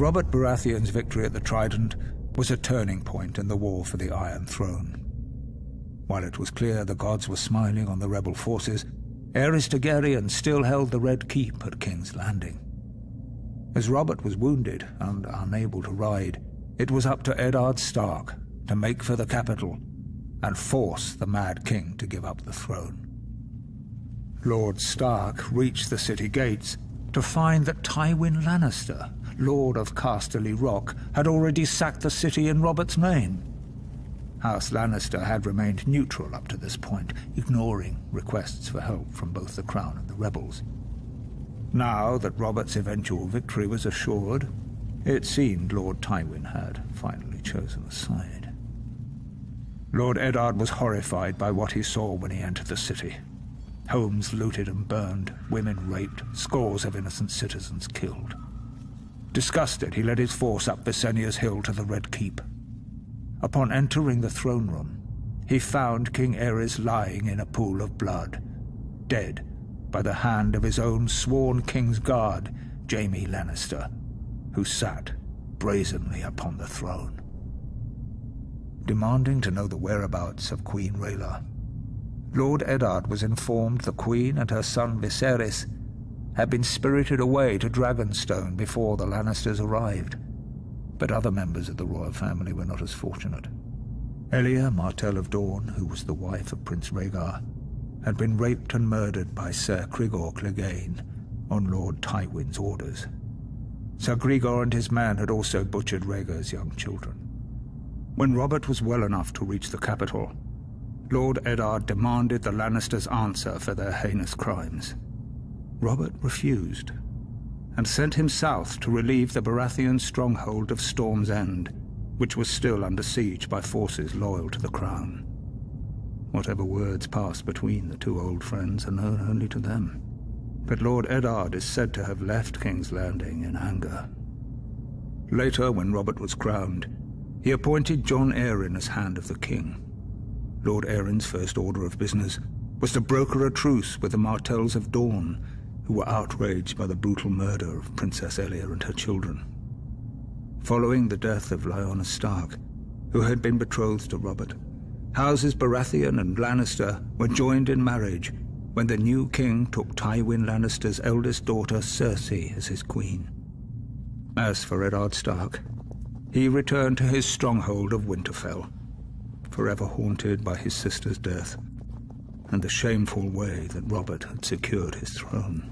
Robert Baratheon's victory at the Trident was a turning point in the war for the Iron Throne. While it was clear the gods were smiling on the rebel forces, Aerys Targaryen still held the Red Keep at King's Landing. As Robert was wounded and unable to ride, it was up to Eddard Stark to make for the capital and force the Mad King to give up the throne. Lord Stark reached the city gates to find that Tywin Lannister, Lord of Casterly Rock, had already sacked the city in Robert's Name. House Lannister had remained neutral up to this point, ignoring requests for help from both the Crown and the rebels. Now that Robert's eventual victory was assured, it seemed Lord Tywin had finally chosen a side. Lord Eddard was horrified by what he saw when he entered the city. Homes looted and burned, women raped, scores of innocent citizens killed. Disgusted, he led his force up Visenya's hill to the Red Keep. Upon entering the throne room, he found King Aerys lying in a pool of blood, dead by the hand of his own sworn King's Guard, Jaime Lannister, who sat brazenly upon the throne. Demanding to know the whereabouts of Queen Rhaela, Lord Eddard was informed the Queen and her son Viserys had been spirited away to Dragonstone before the Lannisters arrived. But other members of the royal family were not as fortunate. Elia, Martell of Dorne, who was the wife of Prince Rhaegar, had been raped and murdered by Ser Cregor Clegane on Lord Tywin's orders. Ser Gregor and his men had also butchered Rhaegar's young children. When Robert was well enough to reach the capital, Lord Eddard demanded the Lannisters answer for their heinous crimes. Robert refused, and sent him south to relieve the Baratheon stronghold of Storm's End, which was still under siege by forces loyal to the Crown. Whatever words passed between the two old friends are known only to them, but Lord Eddard is said to have left King's Landing in anger. Later, when Robert was crowned, he appointed Jon Arryn as Hand of the King. Lord Arryn's first order of business was to broker a truce with the Martells of Dorne, who were outraged by the brutal murder of Princess Elia and her children. Following the death of Lyanna Stark, who had been betrothed to Robert, Houses Baratheon and Lannister were joined in marriage when the new king took Tywin Lannister's eldest daughter Cersei as his queen. As for Eddard Stark, he returned to his stronghold of Winterfell, forever haunted by his sister's death and the shameful way that Robert had secured his throne.